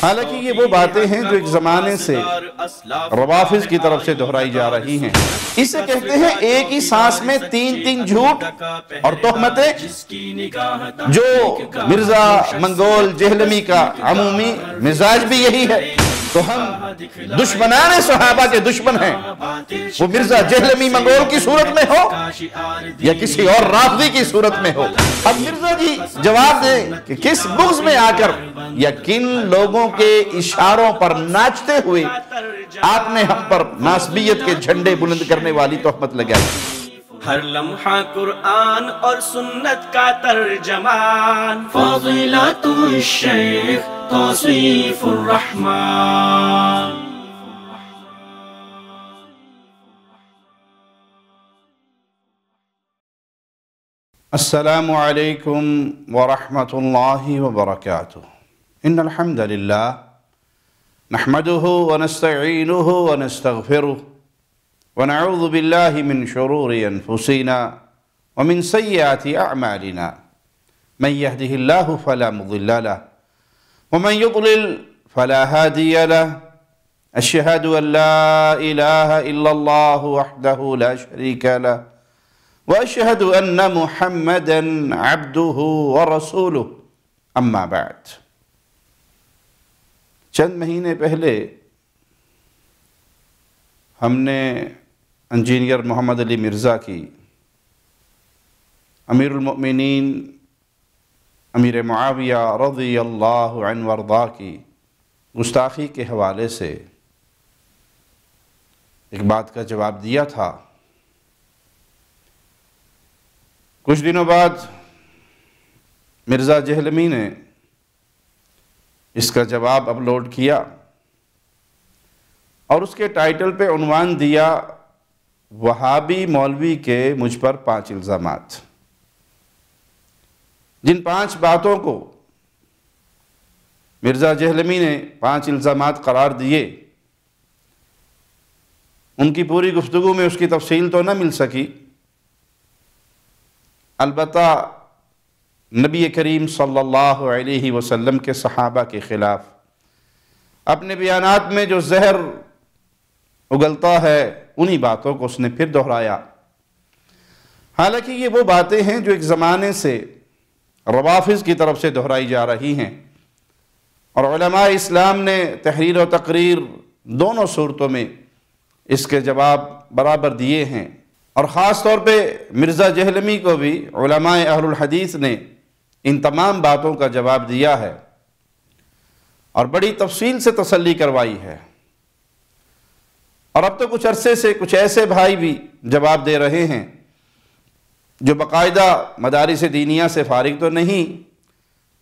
حالانکہ یہ وہ باتیں ہیں جو ایک زمانے سے روافض کی طرف سے دہرائی جا رہی ہیں۔ اسے کہتے ہیں ایک ہی سانس میں تین جھوٹ اور تہمتیں، جو مرزا منگول جہلمی کا عمومی مزاج بھی یہی ہے۔ تو ہم دشمنان صحابہ کے دشمن ہیں، وہ مرزا جہلمی منگول کی صورت میں ہو یا کسی اور رافضی کی صورت میں ہو۔ اب مرزا جی جواب دیں کہ کس بغض میں آ کر یا کن لوگوں کے اشاروں پر ناچتے ہوئے آپ نے ہم پر ناسبیت کے جھنڈے بلند کرنے والی تہمت لگائی۔ ہر لمحہ قرآن اور سنت کا ترجمان، فضیلت الشیخ توصیف الرحمن۔ السلام علیکم ورحمۃ اللہ وبرکاتہ۔ ان الحمد للہ نحمده ونستعینه ونستغفره ونعوذ باللہ من شرور انفسنا ومن سیئات اعمالنا من يهده اللہ فلا مضل له ومن يضلل فلا هادي له اشهد ان لا اله الا اللہ وحده لا شريك له واشهد ان محمدا عبده ورسوله اما بعد۔ چند مہینے پہلے ہم نے انجینئر محمد علی مرزا کی، امیر المؤمنین امیر معاویہ رضی اللہ عنہ وارضاہ کی گستاخی کے حوالے سے ایک بات کا جواب دیا تھا۔ کچھ دنوں بعد مرزا جہلمی نے اس کا جواب اپلوڈ کیا اور اس کے ٹائٹل پہ عنوان دیا وہابی مولوی کے مجھ پر 5 الزامات۔ جن 5 باتوں کو مرزا جہلمی نے 5 الزامات قرار دیے، ان کی پوری گفتگو میں اس کی تفصیل تو نہ مل سکی، البتہ نبی کریم صلی اللہ علیہ وسلم کے صحابہ کے خلاف اپنے بیانات میں جو زہر اگلتا ہے انہی باتوں کو اس نے پھر دہرایا۔ حالانکہ یہ وہ باتیں ہیں جو ایک زمانے سے روافض کی طرف سے دہرائی جا رہی ہیں، اور علماء اسلام نے تحریر و تقریر دونوں صورتوں میں اس کے جواب برابر دیے ہیں، اور خاص طور پہ مرزا جہلمی کو بھی علماء اہل الحدیث نے ان تمام باتوں کا جواب دیا ہے اور بڑی تفصیل سے تسلی کروائی ہے۔ اور اب تو کچھ عرصے سے کچھ ایسے بھائی بھی جواب دے رہے ہیں جو باقاعدہ مدارس دینیہ سے فارغ تو نہیں،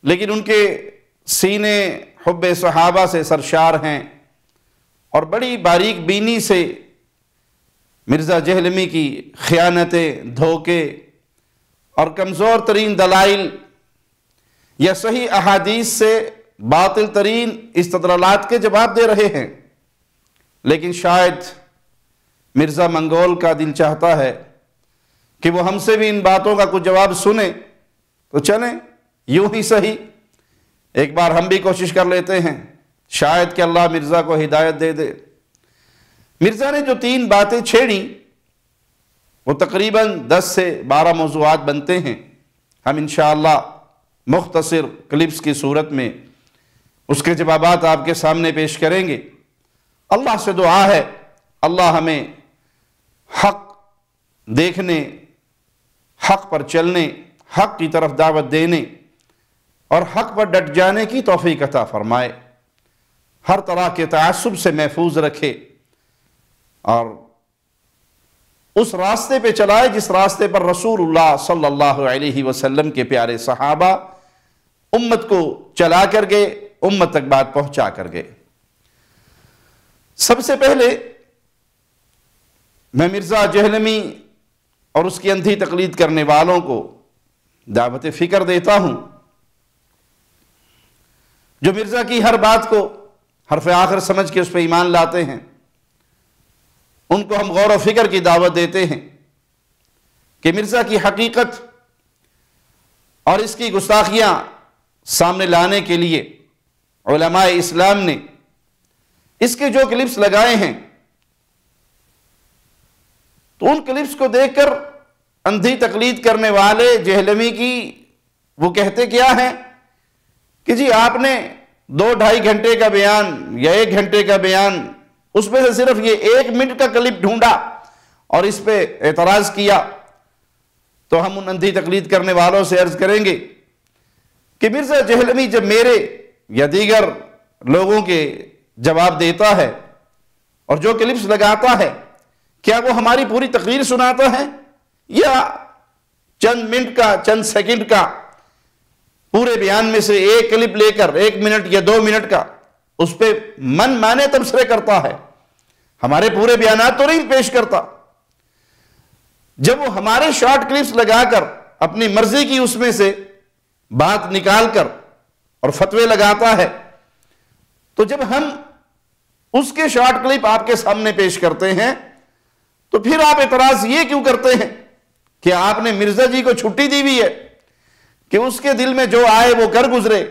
لیکن ان کے سینے حب صحابہ سے سرشار ہیں اور بڑی باریک بینی سے مرزا جہلمی کی خیانتیں، دھوکے اور کمزور ترین دلائل یا صحیح احادیث سے باطل ترین استدلالات کے جواب دے رہے ہیں۔ لیکن شاید مرزا منگول کا دل چاہتا ہے کہ وہ ہم سے بھی ان باتوں کا کچھ جواب سنیں، تو چلیں یوں ہی صحیح ایک بار ہم بھی کوشش کر لیتے ہیں، شاید کہ اللہ مرزا کو ہدایت دے دے۔ مرزا نے جو 3 باتیں چھیڑیں وہ تقریباً 10 سے 12 موضوعات بنتے ہیں۔ ہم انشاءاللہ مختصر کلپس کی صورت میں اس کے جوابات آپ کے سامنے پیش کریں گے۔ اللہ سے دعا ہے اللہ ہمیں حق دیکھنے، حق پر چلنے، حق کی طرف دعوت دینے اور حق پر ڈٹ جانے کی توفیق عطا فرمائے، ہر طرح کے تعصب سے محفوظ رکھے اور اس راستے پہ چلائے جس راستے پر رسول اللہ صلی اللہ علیہ وسلم کے پیارے صحابہ امت کو چلا کر گئے، امت تک بات پہنچا کر گئے۔ سب سے پہلے میں مرزا جہلمی اور اس کی اندھی تقلید کرنے والوں کو دعوت فکر دیتا ہوں، جو مرزا کی ہر بات کو حرف آخر سمجھ کے اس پہ ایمان لاتے ہیں، ان کو ہم غور و فکر کی دعوت دیتے ہیں کہ مرزا کی حقیقت اور اس کی گستاخیاں سامنے لانے کے لیے علماء اسلام نے اس کے جو کلپس لگائے ہیں تو ان کلپس کو دیکھ کر اندھی تقلید کرنے والے جہلمی کی وہ کہتے کیا ہیں کہ جی آپ نے 2-2.5 گھنٹے کا بیان یا 1 گھنٹے کا بیان، اس میں سے صرف یہ 1 منٹ کا کلپ ڈھونڈا اور اس پہ اعتراض کیا، تو ہم ان اندھی تقلید کرنے والوں سے عرض کریں گے کہ مرزا جہلمی جب میرے یا دیگر لوگوں کے جواب دیتا ہے اور جو کلپس لگاتا ہے، کیا وہ ہماری پوری تقریر سناتا ہے یا چند منٹ کا، چند سیکنڈ کا پورے بیان میں سے ایک کلپ لے کر 1 منٹ یا 2 منٹ کا اس پہ من مانے تبصرے کرتا ہے؟ ہمارے پورے بیانات تو نہیں پیش کرتا۔ جب وہ ہمارے شارٹ کلپس لگا کر اپنی مرضی کی اس میں سے بات نکال کر اور فتوے لگاتا ہے، تو جب ہم اس کے شارٹ کلپ آپ کے سامنے پیش کرتے ہیں تو پھر آپ اعتراض یہ کیوں کرتے ہیں کہ آپ نے مرزا جی کو چھٹی دی ہوئی ہے کہ اس کے دل میں جو آئے وہ کر گزرے،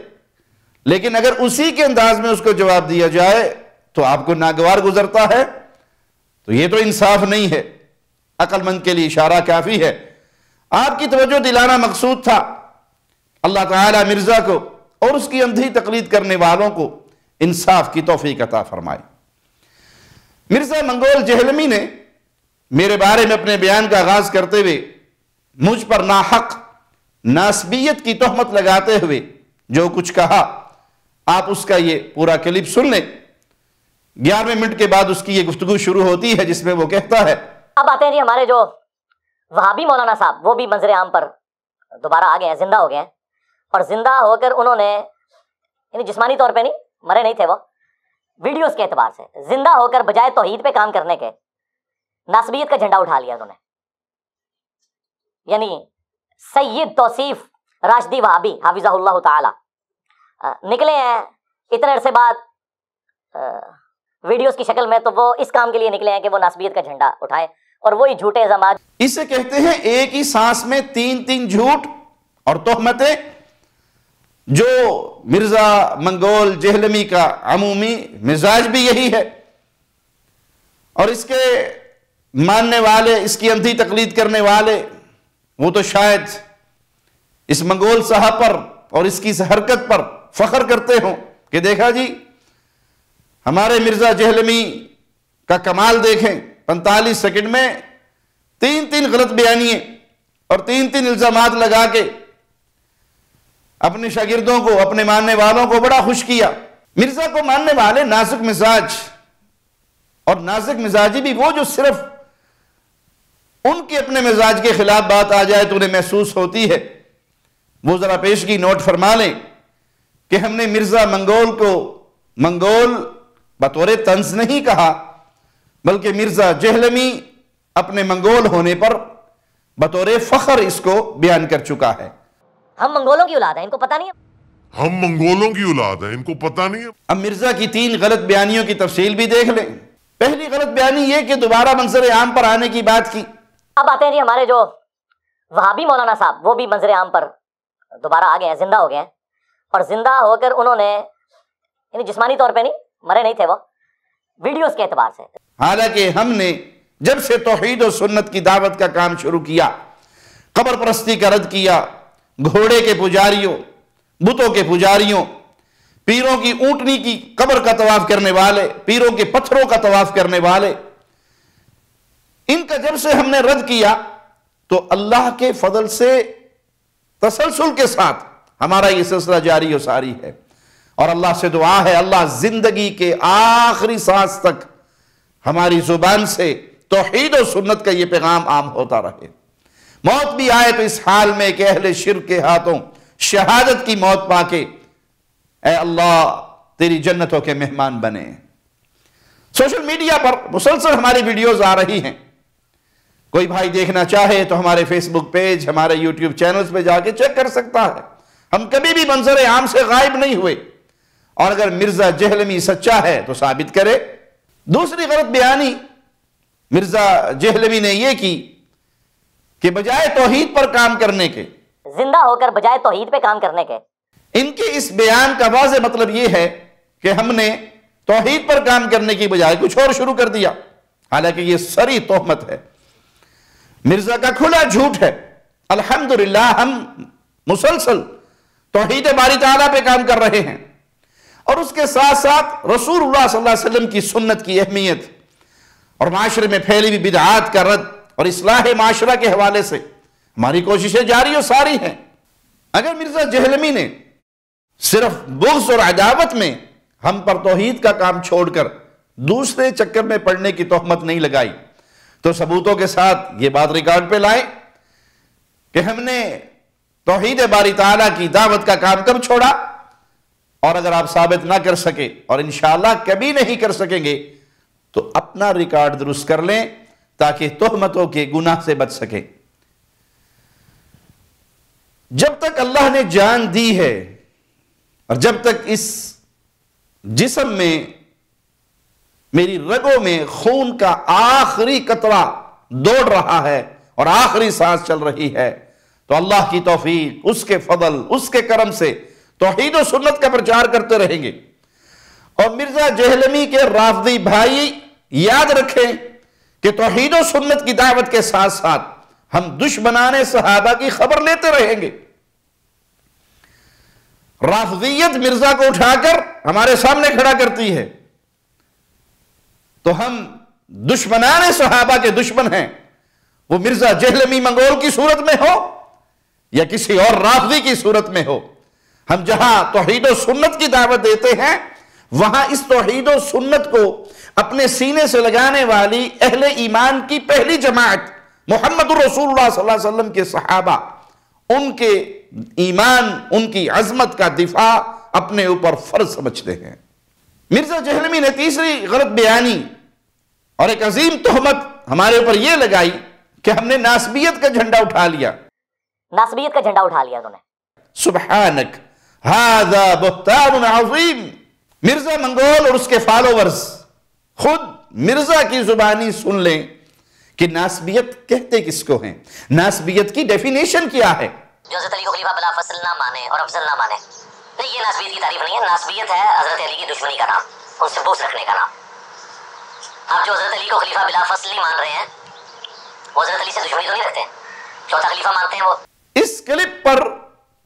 لیکن اگر اسی کے انداز میں اس کو جواب دیا جائے تو آپ کو ناگوار گزرتا ہے؟ تو یہ تو انصاف نہیں ہے۔ عقل مند کے لیے اشارہ کافی ہے۔ آپ کی توجہ دلانا مقصود تھا۔ اللہ تعالیٰ مرزا کو اور اس کی اندھی تقلید کرنے والوں کو انصاف کی توفیق عطا فرمائے۔ مرزا منگول جہلمی نے میرے بارے میں اپنے بیان کا آغاز کرتے ہوئے مجھ پر ناحق ناسبیت کی تہمت لگاتے ہوئے جو کچھ کہا، آپ اس کا یہ پورا کلپ سن لیں۔ 11ویں منٹ کے بعد اس کی یہ گفتگو شروع ہوتی ہے جس میں وہ کہتا ہے، اب آتے ہیں جی ہمارے جو وہابی مولانا صاحب، وہ بھی منظر عام پر دوبارہ آ گئے ہیں، زندہ ہو گئے ہیں، اور زندہ ہو کر انہوں نے یعنی جسمانی طور پہ نہیں، مرے نہیں تھے وہ، ویڈیوز کے اعتبار سے زندہ ہو کر بجائے توحید پہ کام کرنے کے ناسبیت کا جھنڈا اٹھا لیا انہوں نے۔ یعنی سید توصیف راشدی وہابی حافظہ اللہ تعالی نکلے ہیں اتنے عرصے بعد ویڈیوز کی شکل میں، تو وہ اس کام کے لیے نکلے ہیں کہ وہ ناسبیت کا جھنڈا اٹھائیں اور وہی جھوٹے الزامات۔ اسے کہتے ہیں ایک ہی سانس میں 3 جھوٹ اور تہمتیں، جو مرزا منگول جہلمی کا عمومی مزاج بھی یہی ہے، اور اس کے ماننے والے، اس کی اندھی تقلید کرنے والے، وہ تو شاید اس منگول صاحب پر اور اس کی اس حرکت پر فخر کرتے ہوں کہ دیکھا جی ہمارے مرزا جہلمی کا کمال دیکھیں، 45 سیکنڈ میں 3 غلط بیانیے اور 3 الزامات لگا کے اپنے شاگردوں کو، اپنے ماننے والوں کو بڑا خوش کیا۔ مرزا کو ماننے والے نازک مزاج، اور نازک مزاجی بھی وہ جو صرف ان کے اپنے مزاج کے خلاف بات آ جائے تو انہیں محسوس ہوتی ہے، وہ ذرا پیشگی نوٹ فرما لیں کہ ہم نے مرزا منگول کو منگول بطور طنز نہیں کہا، بلکہ مرزا جہلمی اپنے منگول ہونے پر بطور فخر اس کو بیان کر چکا ہے۔ ہم منگولوں کی اولاد ہیں، ان کو پتہ نہیں ہے، ہم منگولوں کی اولاد ہیں، ان کو پتہ نہیں ہے۔ اب مرزا کی 3 غلط بیانیوں کی تفصیل بھی دیکھ لیں۔ پہلی غلط بیانی یہ کہ دوبارہ منظر عام پر آنے کی بات کی۔ اب آتے ہیں جی ہمارے جو وہابی مولانا صاحب، وہ بھی منظر عام پر دوبارہ آ گئے ہیں، زندہ ہو گئے ہیں، اور زندہ ہو کر انہوں نے یعنی جسمانی طور پہ نہیں، مرے نہیں تھے وہ، ویڈیوز کے اعتبار سے۔ حالانکہ ہم نے جب سے توحید و سنت کی دعوت کا کام شروع کیا، قبر پرستی کا رد کیا، گھوڑے کے پجاریوں، بتوں کے پجاریوں، پیروں کی اونٹنی کی قبر کا طواف کرنے والے، پیروں کے پتھروں کا طواف کرنے والے، ان کا جب سے ہم نے رد کیا تو اللہ کے فضل سے تسلسل کے ساتھ ہمارا یہ سلسلہ جاری و ساری ہے، اور اللہ سے دعا ہے اللہ زندگی کے آخری سانس تک ہماری زبان سے توحید و سنت کا یہ پیغام عام ہوتا رہے۔ موت بھی آئے تو اس حال میں کہ اہل شرک کے ہاتھوں شہادت کی موت پا کے اے اللہ تیری جنتوں کے مہمان بنے۔ سوشل میڈیا پر مسلسل ہماری ویڈیوز آ رہی ہیں، کوئی بھائی دیکھنا چاہے تو ہمارے فیس بک پیج، ہمارے یوٹیوب چینلز پہ جا کے چیک کر سکتا ہے۔ ہم کبھی بھی منظر عام سے غائب نہیں ہوئے، اور اگر مرزا جہلمی سچا ہے تو ثابت کرے۔ دوسری غلط بیانی مرزا جہلمی نے یہ کی کہ بجائے توحید پر کام کرنے کے، زندہ ہو کر بجائے توحید پہ کام کرنے کے، ان کے اس بیان کا واضح مطلب یہ ہے کہ ہم نے توحید پر کام کرنے کی بجائے کچھ اور شروع کر دیا، حالانکہ یہ سری تہمت ہے، مرزا کا کھلا جھوٹ ہے۔ الحمدللہ ہم مسلسل توحید باری تعالیٰ پہ کام کر رہے ہیں، اور اس کے ساتھ ساتھ رسول اللہ صلی اللہ علیہ وسلم کی سنت کی اہمیت اور معاشرے میں پھیلی ہوئی بدعات کا رد اور اصلاح معاشرہ کے حوالے سے ہماری کوششیں جاری و ساری ہیں۔ اگر مرزا جہلمی نے صرف بغض اور عداوت میں ہم پر توحید کا کام چھوڑ کر دوسرے چکر میں پڑنے کی تہمت نہیں لگائی تو ثبوتوں کے ساتھ یہ بات ریکارڈ پہ لائیں کہ ہم نے توحید باری تعالیٰ کی دعوت کا کام کب چھوڑا، اور اگر آپ ثابت نہ کر سکے اور انشاءاللہ کبھی نہیں کر سکیں گے تو اپنا ریکارڈ درست کر لیں تاکہ تہمتوں کے گناہ سے بچ سکیں۔ جب تک اللہ نے جان دی ہے اور جب تک اس جسم میں میری رگوں میں خون کا آخری قطرہ دوڑ رہا ہے اور آخری سانس چل رہی ہے تو اللہ کی توفیق، اس کے فضل، اس کے کرم سے توحید و سنت کا پرچار کرتے رہیں گے۔ اور مرزا جہلمی کے رافضی بھائی یاد رکھیں کہ توحید و سنت کی دعوت کے ساتھ ساتھ ہم دشمنان صحابہ کی خبر لیتے رہیں گے۔ رافضیت مرزا کو اٹھا کر ہمارے سامنے کھڑا کرتی ہے تو ہم دشمنان صحابہ کے دشمن ہیں، وہ مرزا جہلمی منگول کی صورت میں ہو یا کسی اور رافضی کی صورت میں ہو۔ ہم جہاں توحید و سنت کی دعوت دیتے ہیں وہاں اس توحید و سنت کو اپنے سینے سے لگانے والی اہل ایمان کی پہلی جماعت محمد رسول اللہ صلی اللہ علیہ وسلم کے صحابہ، ان کے ایمان، ان کی عظمت کا دفاع اپنے اوپر فرض سمجھتے ہیں۔ مرزا جہلمی نے تیسری غلط بیانی اور ایک عظیم تہمت ہمارے اوپر یہ لگائی کہ ہم نے ناسبیت کا جھنڈا اٹھا لیا۔ ناسبیت کا جھنڈا اٹھا لیا انہوں نے۔ سبحانک ھذا بہتان عظیم۔ مرزا منگول اور اس کے فالوورز خود مرزا کی زبانی سن لیں کہ ناسبیت کہتے کس کو ہیں، ناسبیت کی ڈیفینیشن کیا ہے۔ جو حضرت علی کو خلیفہ بلا فصل نہ مانے اور افضل نہ مانے، یہ ناسبیت کی تعریف نہیں ہے۔ ناسبیت ہے حضرت علی کی دشمنی کا نام، ان سے بغض رکھنے کا نام۔ آپ جو حضرت علی کو خلیفہ بلا فصل نہیں مان رہے ہیں وہ حضرت علی سے دشمنی تو نہیں رکھتے، چوتھا خلیفہ مانتے ہیں وہ۔ اس کلپ پر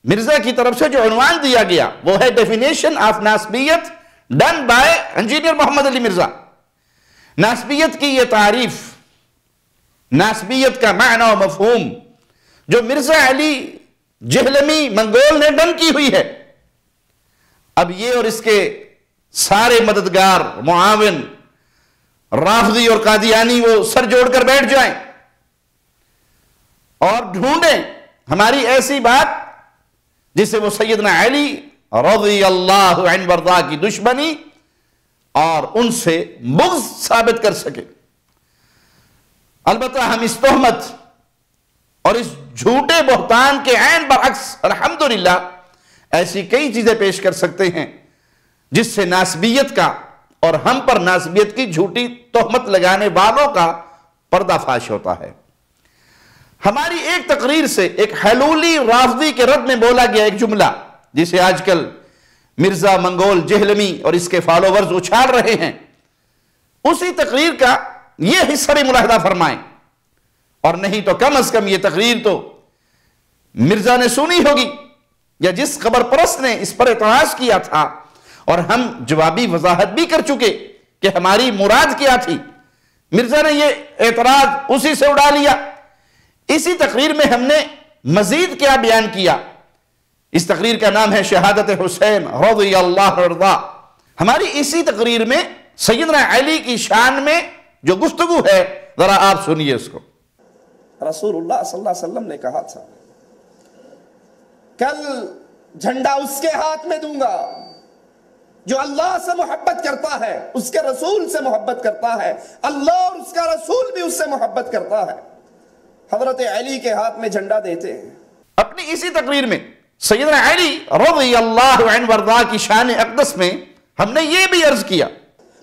مرزا کی طرف سے جو عنوان دیا گیا وہ ہے ڈیفینیشن آف ناسبیت done by engineer Muhammad Ali Mirza. ناسبیت کی یہ تعریف، ناسبیت کا معنی و مفہوم جو مرزا علی جہلمی منگول نے ڈن کی ہوئی ہے، اب یہ اور اس کے سارے مددگار، معاون، رافضی اور قادیانی وہ سر جوڑ کر بیٹھ جائیں اور ڈھونڈیں ہماری ایسی بات جسے وہ سیدنا علی رضی اللہ عنہ وارضاہ کی دشمنی اور ان سے بغض ثابت کر سکے۔ البتہ ہم اس تہمت اور اس جھوٹے بہتان کے عین برعکس الحمدللہ ایسی کئی چیزیں پیش کر سکتے ہیں جس سے ناسبیت کا اور ہم پر ناسبیت کی جھوٹی تہمت لگانے والوں کا پردہ فاش ہوتا ہے۔ ہماری ایک تقریر سے ایک حلولی رافضی کے رد میں بولا گیا ایک جملہ جسے آج کل مرزا منگول جہلمی اور اس کے فالوورز اچھال رہے ہیں، اسی تقریر کا یہ حصہ بھی ملاحظہ فرمائیں، اور نہیں تو کم از کم یہ تقریر تو مرزا نے سنی ہوگی یا جس خبر پرست نے اس پر اعتراض کیا تھا، اور ہم جوابی وضاحت بھی کر چکے کہ ہماری مراد کیا تھی۔ مرزا نے یہ اعتراض اسی سے اڑا لیا۔ اسی تقریر میں ہم نے مزید کیا بیان کیا، اس تقریر کا نام ہے شہادت حسین رضی اللہ عنہ۔ ہماری اسی تقریر میں سیدنا علی کی شان میں جو گفتگو ہے ذرا آپ سنیے اس کو۔ رسول اللہ صلی اللہ علیہ وسلم نے کہا تھا کل جھنڈا اس کے ہاتھ میں دوں گا جو اللہ سے محبت کرتا ہے، اس کے رسول سے محبت کرتا ہے، اللہ اور اس کا رسول بھی اس سے محبت کرتا ہے۔ حضرت علی کے ہاتھ میں جھنڈا دیتے ہیں۔ اپنی اسی تقریر میں سیدنا علی رضی اللہ عنہ وارضاہ کی شان اقدس میں ہم نے یہ بھی عرض کیا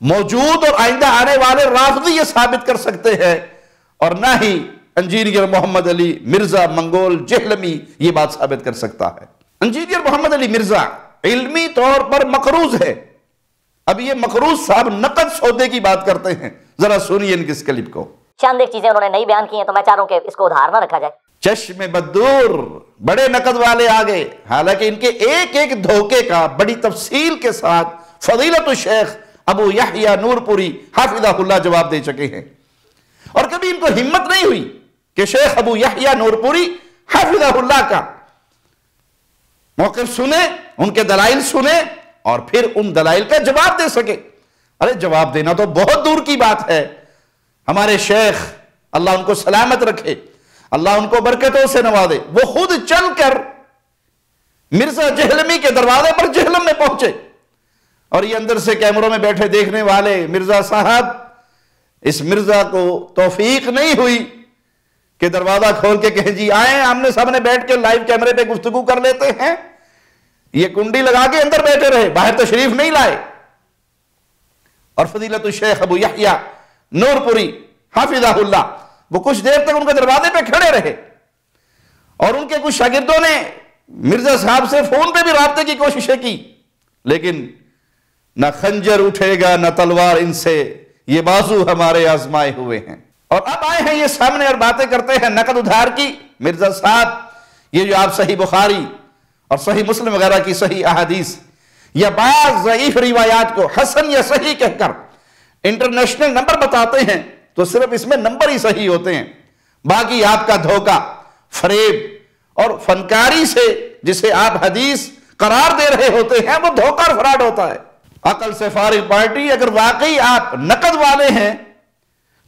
موجود اور آئندہ آنے والے رافضی یہ ثابت کر سکتے ہیں، اور نہ ہی انجینئر محمد علی مرزا منگول جہلمی یہ بات ثابت کر سکتا ہے۔ انجینئر محمد علی مرزا علمی طور پر مقروض ہے۔ اب یہ مقروض صاحب نقد سودے کی بات کرتے ہیں، ذرا سنیے ان کی اس کلپ کو۔ چند ایک چیزیں انہوں نے نئی بیان کی ہیں، تو میں چاہ رہا ہوں کہ اس کو ادھار نہ رکھا جائے۔ چشم بدور بڑے نقد والے آگے، حالانکہ ان کے ایک ایک دھوکے کا بڑی تفصیل کے ساتھ فضیلت الشیخ ابو یحییٰ نور پوری حافظہ اللہ جواب دے چکے ہیں، اور کبھی ان کو ہمت نہیں ہوئی کہ شیخ ابو یحییٰ نور پوری حافظہ اللہ کا موقف سنیں، ان کے دلائل سنیں، اور پھر ان دلائل کا جواب دے سکے۔ ارے جواب دینا تو بہت دور کی بات ہے۔ ہمارے شیخ اللہ ان کو سلامت رکھے، اللہ ان کو برکتوں سے نوازے، وہ خود چل کر مرزا جہلمی کے دروازے پر جہلم میں پہنچے، اور یہ اندر سے کیمروں میں بیٹھے دیکھنے والے مرزا صاحب، اس مرزا کو توفیق نہیں ہوئی کہ دروازہ کھول کے کہیں جی آئیں آمنے سامنے بیٹھ کے لائیو کیمرے پہ گفتگو کر لیتے ہیں۔ یہ کنڈی لگا کے اندر بیٹھے رہے، باہر تشریف نہیں لائے۔ اور فضیلت الشیخ ابو یحییٰ نور پوری حافظہ اللہ وہ کچھ دیر تک ان کے دروازے پہ کھڑے رہے، اور ان کے کچھ شاگردوں نے مرزا صاحب سے فون پہ بھی رابطے کی کوششیں کی، لیکن نہ خنجر اٹھے گا نہ تلوار ان سے، یہ بازو ہمارے آزمائے ہوئے ہیں۔ اور اب آئے ہیں یہ سامنے اور باتیں کرتے ہیں نقد ادھار کی۔ مرزا صاحب یہ جو آپ صحیح بخاری اور صحیح مسلم وغیرہ کی صحیح احادیث یا بعض ضعیف روایات کو حسن یا صحیح کہہ کر انٹرنیشنل نمبر بتاتے ہیں، تو صرف اس میں نمبر ہی صحیح ہوتے ہیں، باقی آپ کا دھوکہ، فریب اور فنکاری سے جسے آپ حدیث قرار دے رہے ہوتے ہیں وہ دھوکہ اور فراڈ ہوتا ہے۔ عقل سے فارغ پارٹی، اگر واقعی آپ نقد والے ہیں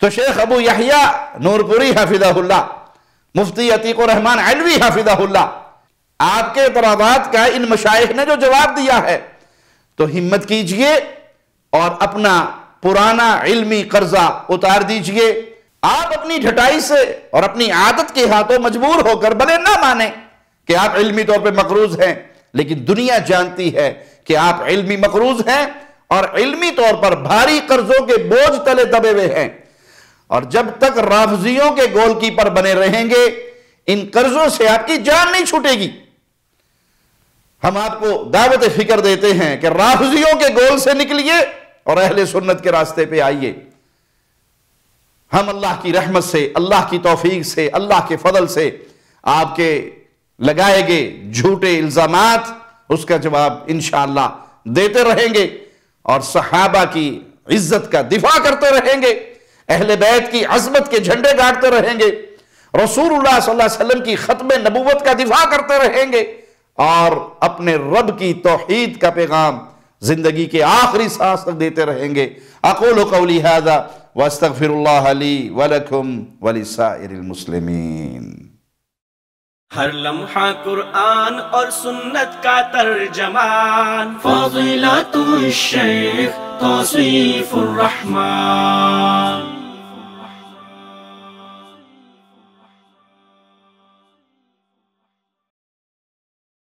تو شیخ ابو یحییٰ نور پوری حافظہ اللہ، مفتی عتیق الرحمن علوی حافظہ اللہ، آپ کے اعتراضات کا ان مشائخ نے جو جواب دیا ہے تو ہمت کیجئے اور اپنا پرانا علمی قرضہ اتار دیجئے۔ آپ اپنی ڈھٹائی سے اور اپنی عادت کے ہاتھوں مجبور ہو کر بھلے نہ مانیں کہ آپ علمی طور پہ مقروض ہیں، لیکن دنیا جانتی ہے کہ آپ علمی مقروض ہیں اور علمی طور پر بھاری قرضوں کے بوجھ تلے دبے ہوئے ہیں، اور جب تک رافضیوں کے گول کیپر بنے رہیں گے ان قرضوں سے آپ کی جان نہیں چھوٹے گی۔ ہم آپ کو دعوت فکر دیتے ہیں کہ رافضیوں کے گول سے نکلیے اور اہل سنت کے راستے پہ آئیے۔ ہم اللہ کی رحمت سے، اللہ کی توفیق سے، اللہ کے فضل سے آپ کے لگائے گے جھوٹے الزامات اس کا جواب انشاءاللہ دیتے رہیں گے، اور صحابہ کی عزت کا دفاع کرتے رہیں گے، اہل بیت کی عظمت کے جھنڈے گاڑتے رہیں گے، رسول اللہ صلی اللہ علیہ وسلم کی ختم نبوت کا دفاع کرتے رہیں گے، اور اپنے رب کی توحید کا پیغام زندگی کے آخری سانس تک دیتے رہیں گے۔ اقول قولی ھذا واستغفر اللہ لی ولکم ولسائر المسلمین۔ ہر لمحہ قرآن اور سنت کا ترجمان، فضیلت الشیخ توصیف الرحمان۔